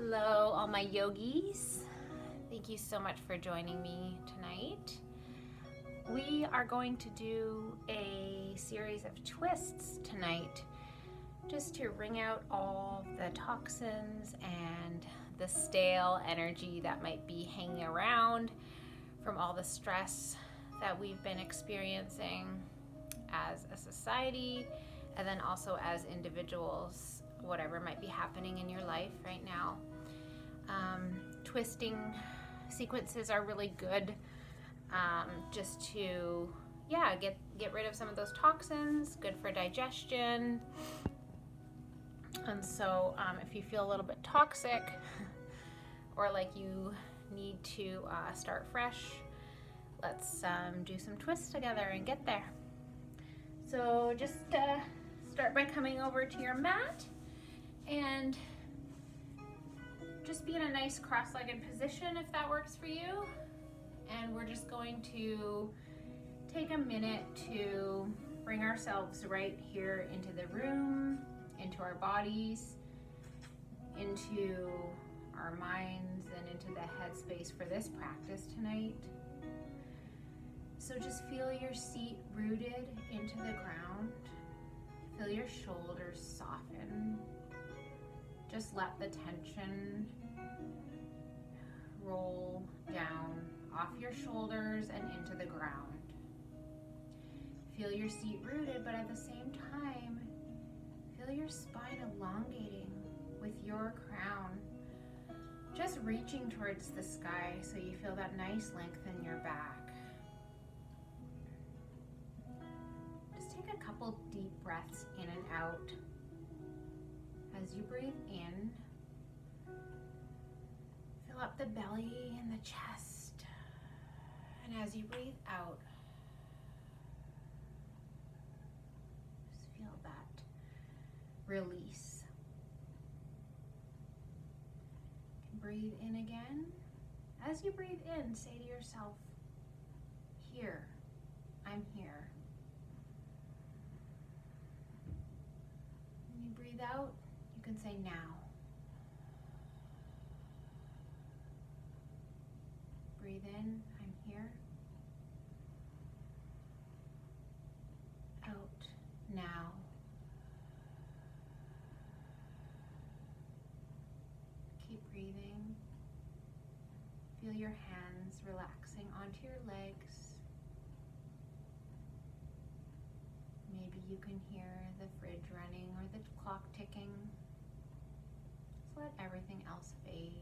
Hello, all my yogis. Thank you so much for joining me tonight. We are going to do a series of twists tonight just to wring out all the toxins and the stale energy that might be hanging around from all the stress that we've been experiencing as a society and then also as individuals, whatever might be happening in your life right now. Twisting sequences are really good just to get rid of some of those toxins, good for digestion. And so if you feel a little bit toxic or like you need to start fresh, let's do some twists together and get there. So just start by coming over to your mat and just be in a nice cross-legged position if that works for you. And we're just going to take a minute to bring ourselves right here into the room, into our bodies, into our minds, and into the headspace for this practice tonight. So just feel your seat rooted into the ground. Feel your shoulders soften. Just let the tension roll down off your shoulders and into the ground. Feel your seat rooted, but at the same time, feel your spine elongating with your crown. Just reaching towards the sky so you feel that nice length in your back. Just take a couple deep breaths in and out. As you breathe in, fill up the belly and the chest. And as you breathe out, just feel that release. Breathe in again. As you breathe in, say to yourself, here, I'm here. When you breathe out, you can say now. Breathe in, I'm here. Out, now. Keep breathing. Feel your hands relaxing onto your legs. Maybe you can hear the fridge running or the clock ticking. Just let everything else fade.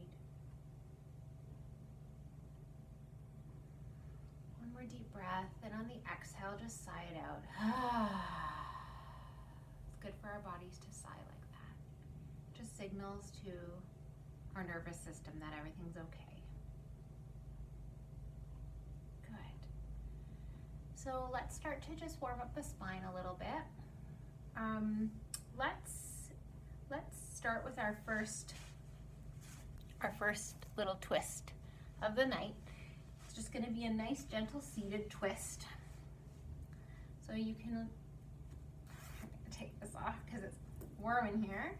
One more deep breath, and on the exhale, just sigh it out. It's good for our bodies to sigh like that. Just signals to our nervous system that everything's okay. Good. So let's start to just warm up the spine a little bit. Let's start with our first little twist of the night. It's just going to be a nice, gentle, seated twist. So you can take this off because it's warm in here.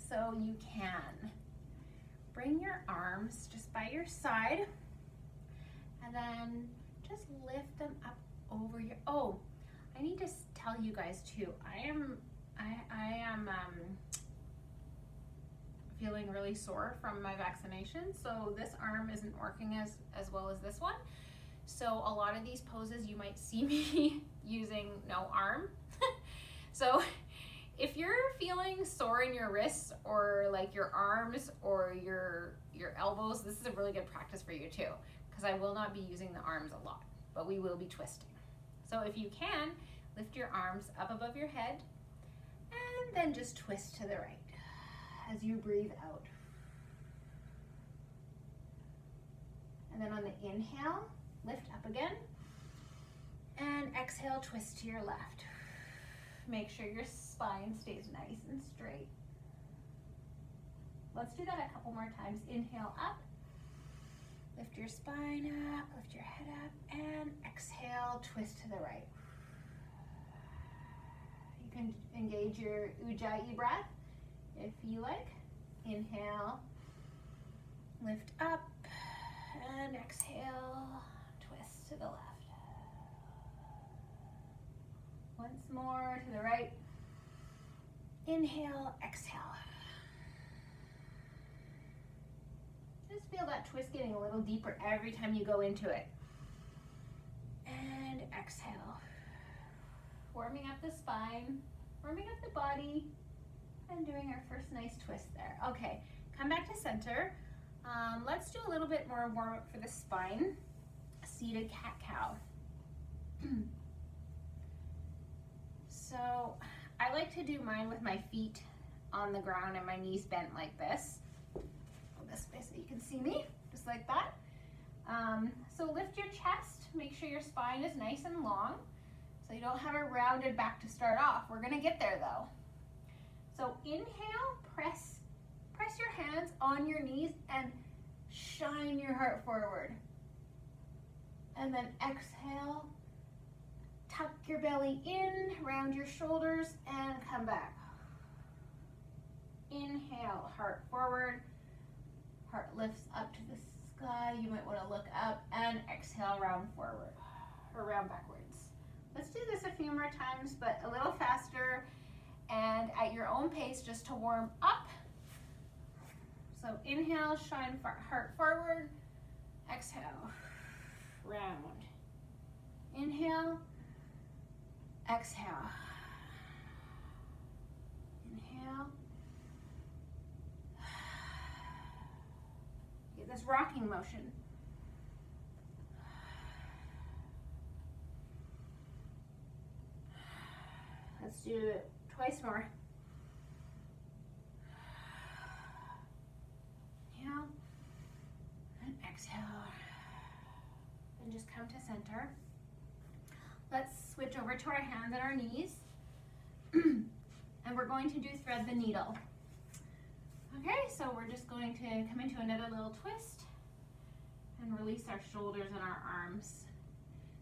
So you can bring your arms just by your side and then just lift them up over your, I need to tell you guys too, I am feeling really sore from my vaccination, so this arm isn't working as well as this one. So a lot of these poses you might see me using no arm. So if you're feeling sore in your wrists or like your arms or your elbows, this is a really good practice for you too, because I will not be using the arms a lot, but we will be twisting. So if you can, lift your arms up above your head and then just twist to the right as you breathe out. And then on the inhale, lift up again, and exhale, twist to your left. Make sure your spine stays nice and straight. Let's do that a couple more times. Inhale up, lift your spine up, lift your head up, and exhale, twist to the right. You can engage your Ujjayi breath if you like. Inhale, lift up, and exhale, twist to the left. Once more to the right. Inhale, exhale. Just feel that twist getting a little deeper every time you go into it. And exhale. Warming up the spine, warming up the body, and doing our first nice twist there. Okay, come back to center. Let's do a little bit more warm up for the spine. Seated cat-cow. So I like to do mine with my feet on the ground and my knees bent like this. This way so you can see me, just like that. So lift your chest, make sure your spine is nice and long so you don't have a rounded back to start off. We're gonna get there though. So inhale, press your hands on your knees and shine your heart forward. And then exhale, tuck your belly in, round your shoulders, and come back. Inhale, heart forward, heart lifts up to the sky. You might want to look up, and exhale, round forward, or round backwards. Let's do this a few more times, but a little faster and at your own pace just to warm up. So inhale, shine heart forward, exhale, round. Inhale, exhale. Inhale. Get this rocking motion. Let's do it twice more. Inhale and exhale. And just come to center. Let's switch over to our hands and our knees. And we're going to do thread the needle. Okay, so we're just going to come into another little twist and release our shoulders and our arms.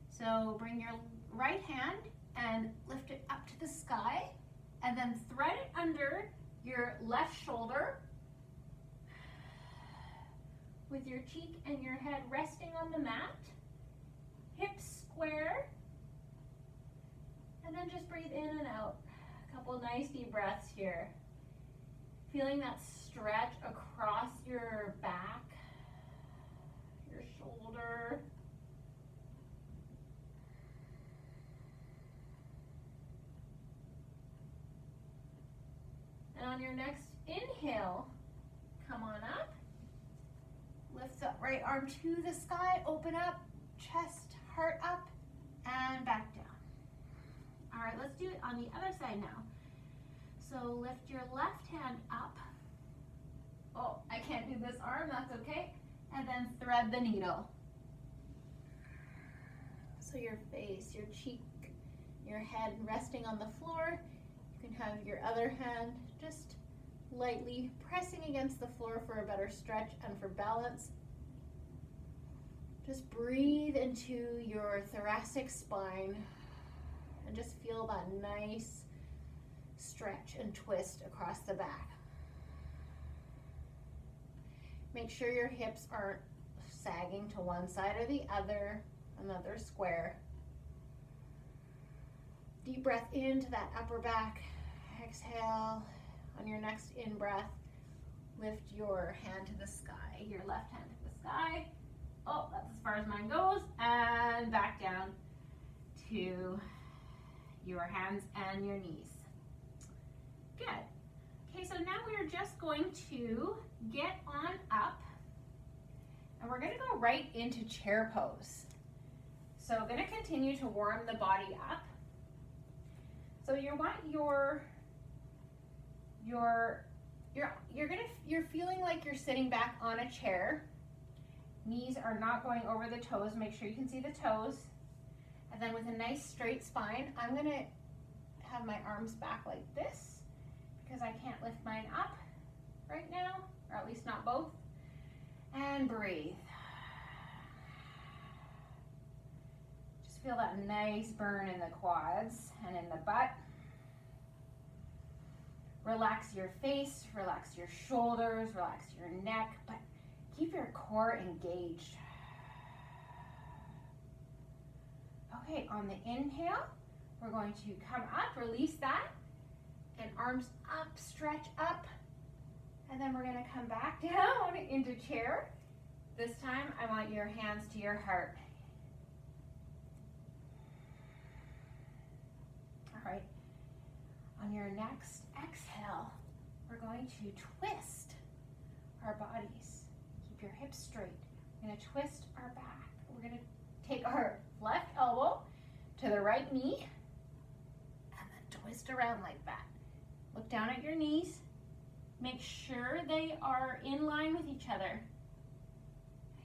So bring your right hand and lift it up to the sky, and then thread it under your left shoulder with your cheek and your head resting on the mat, hips square, and then just breathe in and out. A couple nice deep breaths here. Feeling that stretch across your back, your shoulder. And on your next inhale, come on up. Lift up right arm to the sky, open up, chest, heart up, and back down. All right, let's do it on the other side now. So lift your left hand up. Oh, I can't do this arm, that's okay. And then thread the needle. So your face, your cheek, your head resting on the floor. You can have your other hand just lightly pressing against the floor for a better stretch and for balance. Just breathe into your thoracic spine and just feel that nice stretch and twist across the back. Make sure your hips aren't sagging to one side or the other, another square. Deep breath into that upper back. Exhale. On your next in-breath, lift your hand to the sky, your left hand to the sky. Oh, that's as far as mine goes. And back down to your hands and your knees. Good. Okay, so now we're just going to get on up and we're going to go right into chair pose. So we're going to continue to warm the body up. So you want you're feeling like you're sitting back on a chair. Knees are not going over the toes. Make sure you can see the toes. And then with a nice straight spine, I'm going to have my arms back like this because I can't lift mine up right now, or at least not both. And breathe. Just feel that nice burn in the quads and in the butt. Relax your face, relax your shoulders, relax your neck, but keep your core engaged. Okay, on the inhale, we're going to come up, release that, and arms up, stretch up, and then we're going to come back down into chair. This time, I want your hands to your heart. All right, on your next exhale, we're going to twist our bodies. Keep your hips straight. We're going to twist our back. We're going to take our left elbow to the right knee and then twist around like that. Look down at your knees. Make sure they are in line with each other.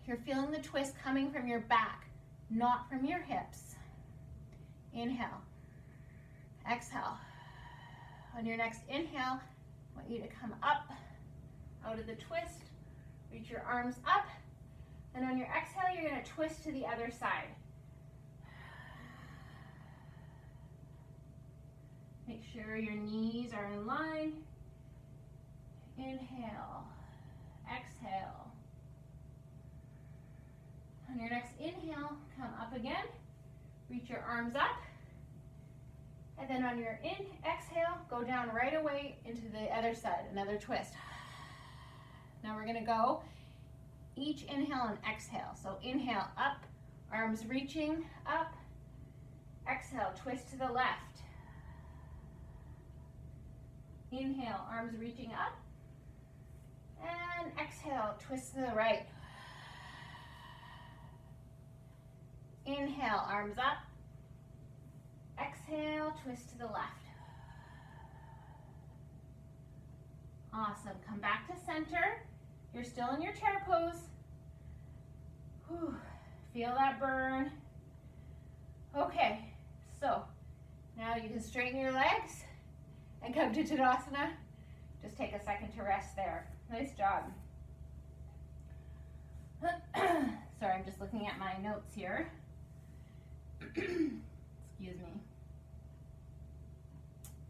You're feeling the twist coming from your back, not from your hips. Inhale. Exhale. On your next inhale, I want you to come up out of the twist. Reach your arms up. And on your exhale, you're going to twist to the other side. Make sure your knees are in line. Inhale. Exhale. On your next inhale, come up again. Reach your arms up. And then on your exhale, go down right away into the other side, another twist. Now we're gonna go each inhale and exhale. So inhale up, arms reaching up. Exhale, twist to the left. Inhale, arms reaching up. And exhale, twist to the right. Inhale, arms up. Exhale, twist to the left. Awesome. Come back to center. You're still in your chair pose. Whew. Feel that burn. Okay, so now you can straighten your legs and come to Tadasana. Just take a second to rest there. Nice job. Sorry, I'm just looking at my notes here. Excuse me.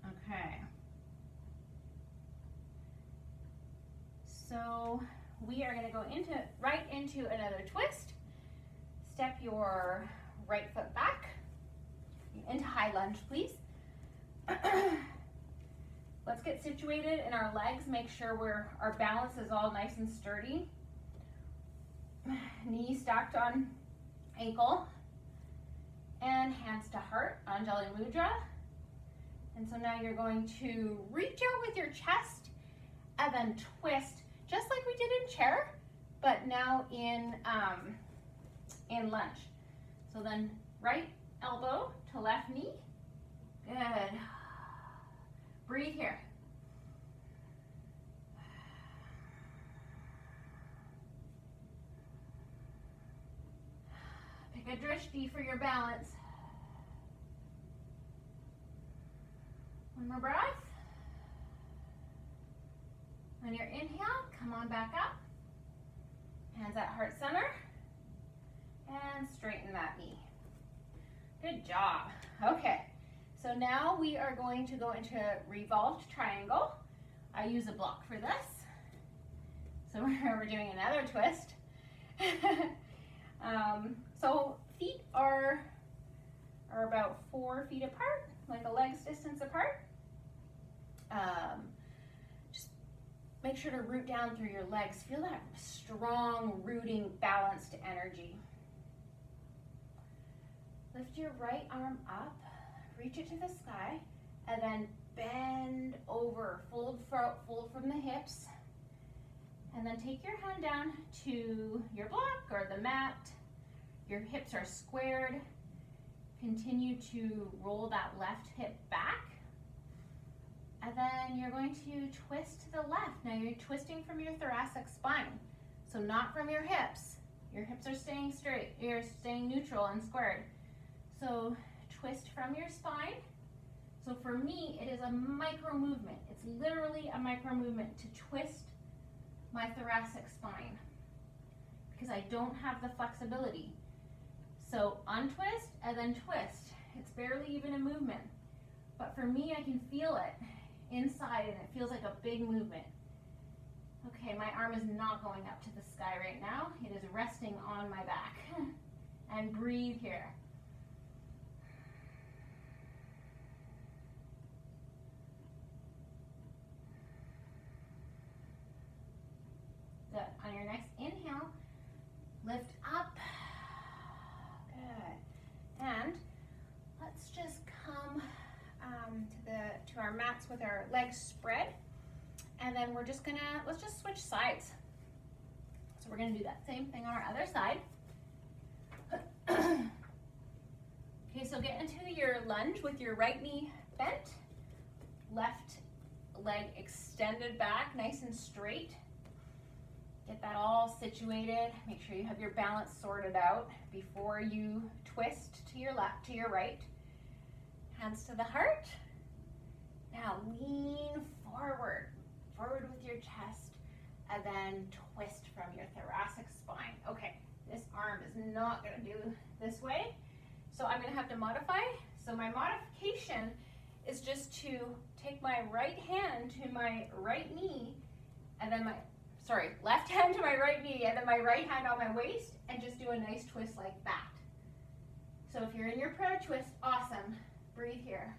Okay. So we are going to go right into another twist. Step your right foot back into high lunge, please. Let's get situated in our legs. Make sure our balance is all nice and sturdy. Knee stacked on ankle. And hands to heart, Anjali Mudra. And so now you're going to reach out with your chest and then twist, just like we did in chair, but now in lunge. So then right elbow to left knee. Good. Breathe here. Pick a drishti for your balance. One more breath. On your inhale, come on back up. Hands at heart center. And straighten that knee. Good job. Okay, so now we are going to go into Revolved Triangle. I use a block for this. So we're doing another twist. So feet are about 4 feet apart, like a leg's distance apart. Just make sure to root down through your legs. Feel that strong, rooting, balanced energy. Lift your right arm up, reach it to the sky, and then bend over, fold from the hips, and then take your hand down to your block or the mat. Your hips are squared. Continue to roll that left hip back. And then you're going to twist to the left. Now you're twisting from your thoracic spine, so not from your hips. Your hips are staying straight. You're staying neutral and squared. So twist from your spine. So for me, it is a micro movement. It's literally a micro movement to twist my thoracic spine because I don't have the flexibility. So untwist and then twist. It's barely even a movement. But for me, I can feel it inside, and it feels like a big movement. Okay, my arm is not going up to the sky right now. It is resting on my back. And breathe here. Good. On your next inhale, lift up. Good. And let's just come to our mats with our legs spread. And then we're just let's just switch sides. So we're gonna do that same thing on our other side. Okay, so get into your lunge with your right knee bent, left leg extended back, nice and straight. Get that all situated. Make sure you have your balance sorted out before you twist to your left, to your right. Hands to the heart. Now lean forward with your chest, and then twist from your thoracic spine. Okay, this arm is not gonna do this way, so I'm gonna have to modify. So my modification is just to take my right hand to my right knee, and then left hand to my right knee, and then my right hand on my waist, and just do a nice twist like that. So if you're in your prayer twist, awesome. Breathe here.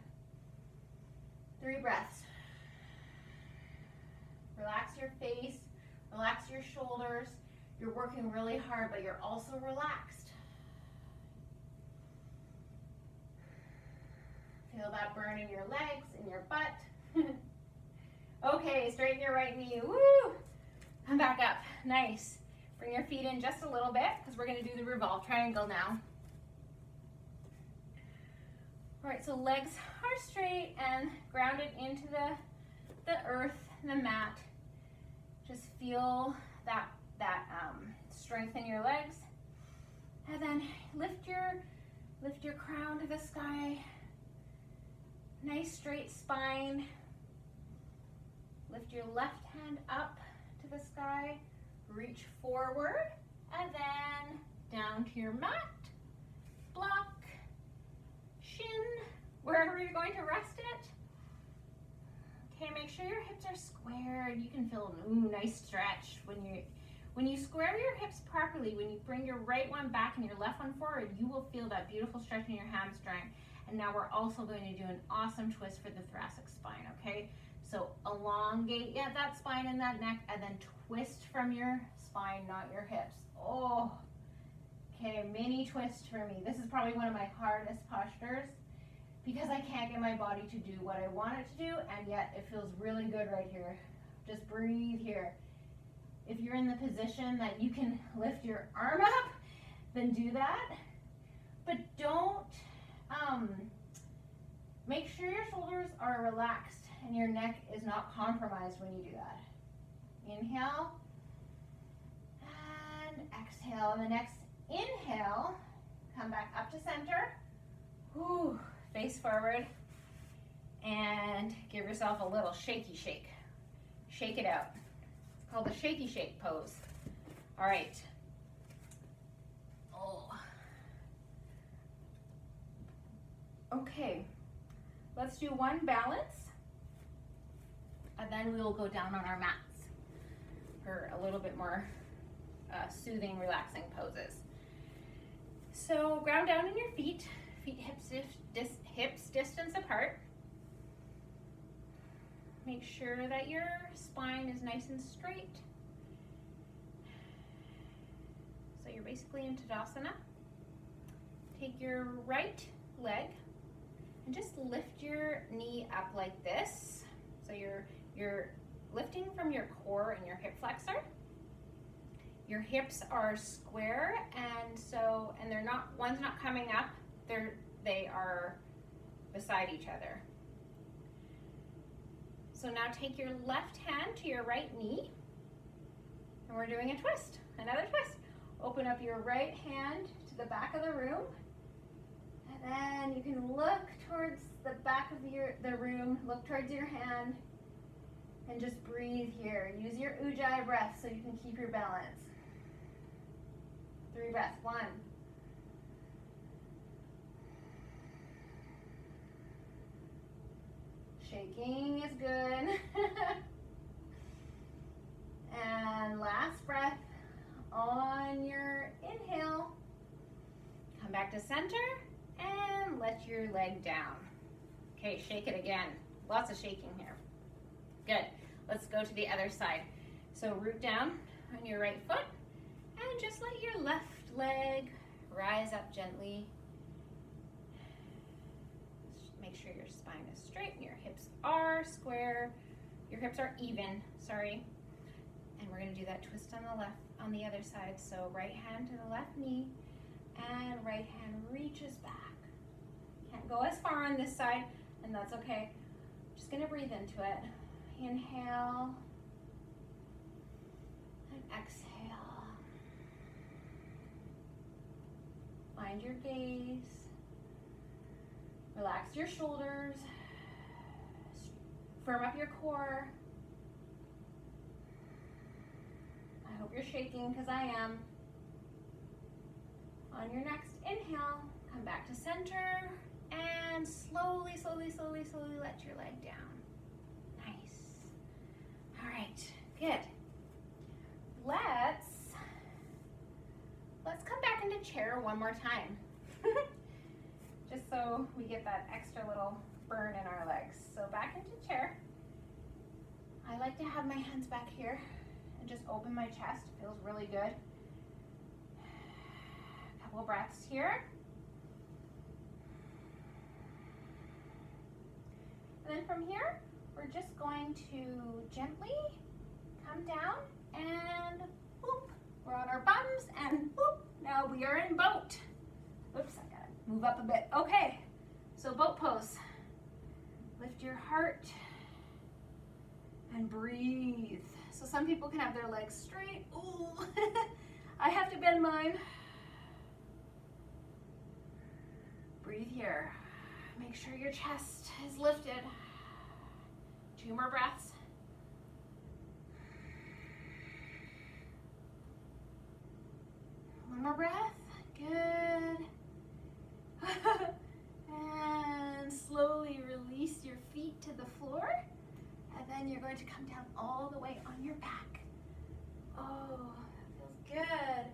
3 breaths. Relax your face, relax your shoulders. You're working really hard, but you're also relaxed. Feel that burn in your legs, in your butt. Okay, straighten your right knee. Woo! Come back up. Nice. Bring your feet in just a little bit, because we're going to do the Revolve Triangle now. All right, so legs are straight and grounded into the earth, the mat. Just feel that strength in your legs, and then lift your crown to the sky. Nice straight spine. Lift your left hand up to the sky. Reach forward, and then down to your mat. Block, shin, wherever you're going to rest it. Okay, make sure your hips are squared. You can feel a nice stretch when you square your hips properly. When you bring your right one back and your left one forward, you will feel that beautiful stretch in your hamstring. And now we're also going to do an awesome twist for the thoracic spine, okay? So elongate that spine and that neck, and then twist from your spine, not your hips. Oh, okay, mini twist for me. This is probably one of my hardest postures, because I can't get my body to do what I want it to do, and yet it feels really good right here. Just breathe here. If you're in the position that you can lift your arm up, then do that. But don't, make sure your shoulders are relaxed and your neck is not compromised when you do that. Inhale and exhale. And the next inhale, come back up to center. Whew. Face forward, and give yourself a little shaky shake. Shake it out. It's called the shaky shake pose. All right. Oh. Okay. Let's do one balance, and then we will go down on our mats for a little bit more soothing, relaxing poses. So ground down in your feet. Feet hips distance apart. Make sure that your spine is nice and straight. So you're basically in Tadasana. Take your right leg and just lift your knee up like this. So you're lifting from your core and your hip flexor. Your hips are square, and they're not, one's not coming up. They are beside each other. So now take your left hand to your right knee, and we're doing a twist, another twist. Open up your right hand to the back of the room, and then you can look towards the back of the room, look towards your hand, and just breathe here. Use your ujjayi breath so you can keep your balance. 3 breaths. 1. Shaking is good. And last breath on your inhale. Come back to center and let your leg down. Okay, shake it again. Lots of shaking here. Good. Let's go to the other side. So root down on your right foot and just let your left leg rise up gently. Make sure your spine is straight and your hips are square. Your hips are even, sorry. And we're gonna do that twist on the left, on the other side. So right hand to the left knee and right hand reaches back. Can't go as far on this side, and that's okay. Just gonna breathe into it. Inhale and exhale. Find your gaze. Relax your shoulders. Firm up your core. I hope you're shaking because I am. On your next inhale, come back to center and slowly, slowly, slowly, slowly let your leg down. Nice. All right, good. Let's come back into chair one more time. Just so we get that extra little burn in our legs. So back into chair. I like to have my hands back here and just open my chest. It feels really good. A couple breaths here. And then from here, we're just going to gently come down and whoop. We're on our bums and whoop. Now we are in boat. Oops, I gotta move up a bit. Okay, so boat pose. Lift your heart and breathe. So some people can have their legs straight. Ooh, I have to bend mine. Breathe here. Make sure your chest is lifted. 2 more breaths. One more breath. Good. And slowly release your feet to the floor. And then you're going to come down all the way on your back. Oh, that feels good.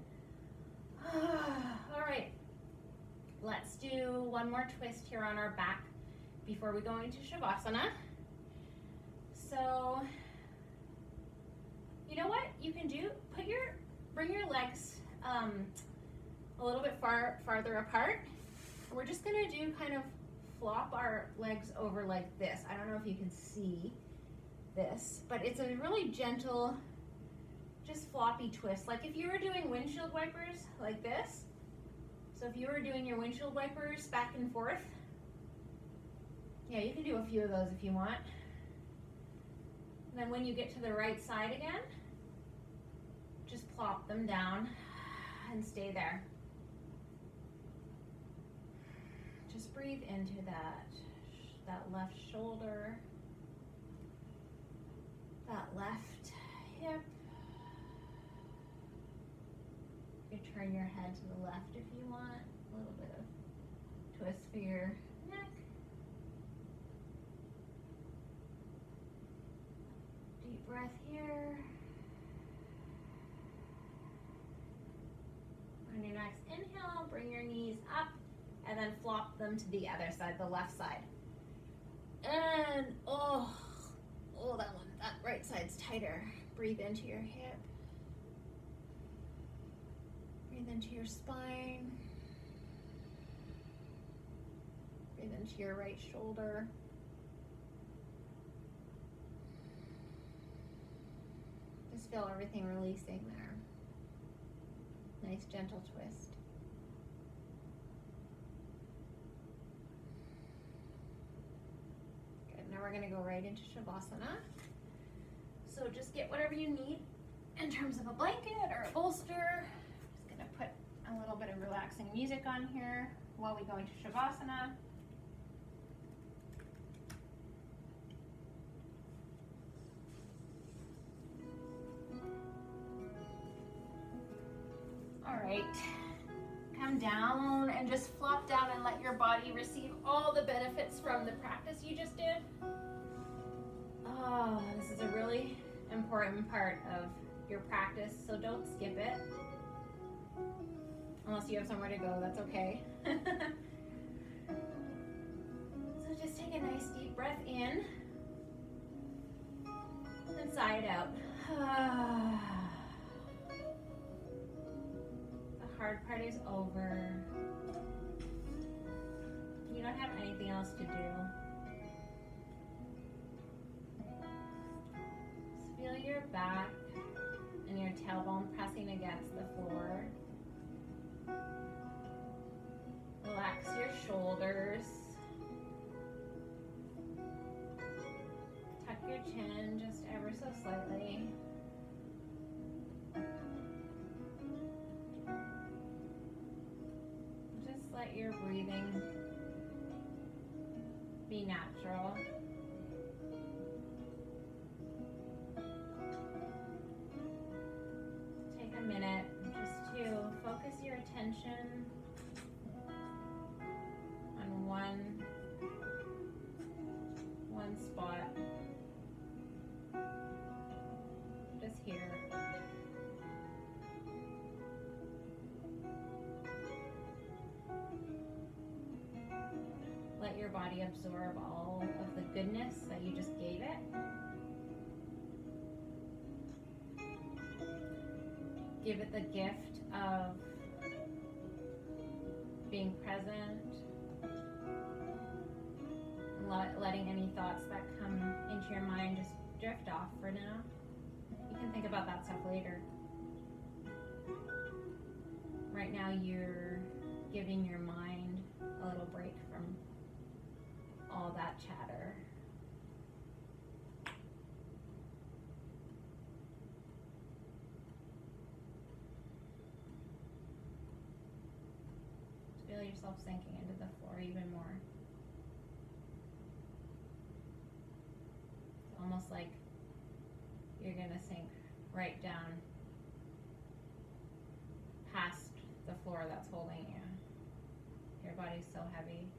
All right. Let's do one more twist here on our back before we go into Shavasana. So, you know what you can do? Bring your legs a little bit farther apart. We're just gonna do kind of flop our legs over like this. I don't know if you can see this, but it's a really gentle, just floppy twist. Like if you were doing windshield wipers like this. So if you were doing your windshield wipers back and forth, yeah, you can do a few of those if you want. And then when you get to the right side again, just plop them down and stay there. Just breathe into that left shoulder, that left hip. You can turn your head to the left if you want. A little bit of twist for your neck. Deep breath here. On your next inhale, bring your knees up and then flop them to the other side, the left side. And that right side's tighter. Breathe into your hip. Breathe into your spine. Breathe into your right shoulder. Just feel everything releasing there. Nice gentle twist. Good, now we're gonna go right into Shavasana. So just get whatever you need in terms of a blanket or a bolster. Just gonna put a little bit of relaxing music on here while we go into Shavasana. All right, come down and just flop down and let your body receive all the benefits from the practice you just did. Oh, this is a really important part of your practice, so don't skip it. Unless you have somewhere to go, that's okay. So just take a nice deep breath in and sigh it out. The hard part is over. You don't have anything else to do. Just feel your back and your tailbone pressing against the floor. Relax your shoulders. Tuck your chin just ever so slightly. Just let your breathing be natural. Take a minute just to focus your attention on one spot. Just here. Let your body absorb all of the goodness that you just gave it. Give it the gift of being present, letting any thoughts that come into your mind just drift off for now. You can think about that stuff later. Right now you're giving your mind a little break from all that chatter. Feel yourself sinking into the floor even more. It's almost like you're gonna sink right down past the floor that's holding you. Your body's so heavy.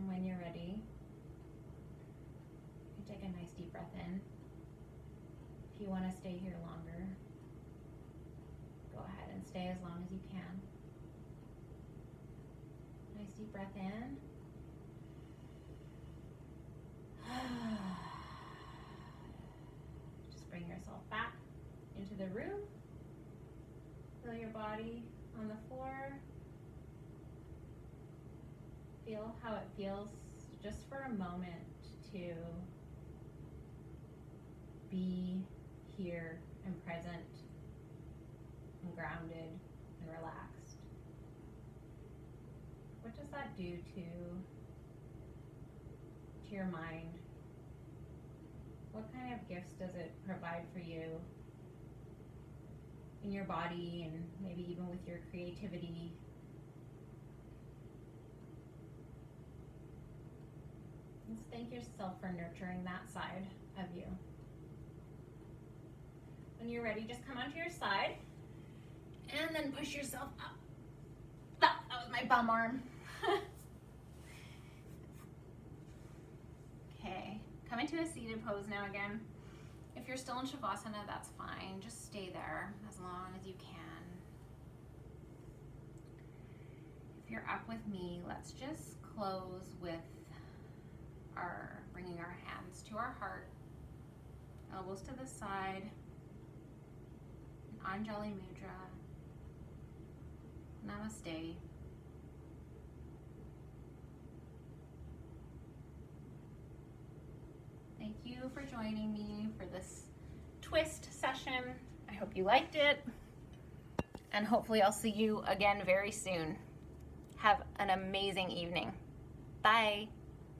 When you're ready, you can take a nice deep breath in. If you want to stay here longer, go ahead and stay as long as you can. Nice deep breath in. Just bring yourself back into the room. Feel your body on the floor. Feel how it feels just for a moment to be here and present and grounded and relaxed. What does that do to your mind? What kind of gifts does it provide for you in your body and maybe even with your creativity? Just thank yourself for nurturing that side of you. When you're ready, just come onto your side and then push yourself up. That was my bum arm. Okay, come into a seated pose now again. If you're still in Shavasana, that's fine. Just stay there as long as you can. If you're up with me, let's just close with bringing our hands to our heart, elbows to the side, Anjali Mudra, Namaste. Thank you for joining me for this twist session. I hope you liked it, and hopefully I'll see you again very soon. Have an amazing evening. Bye.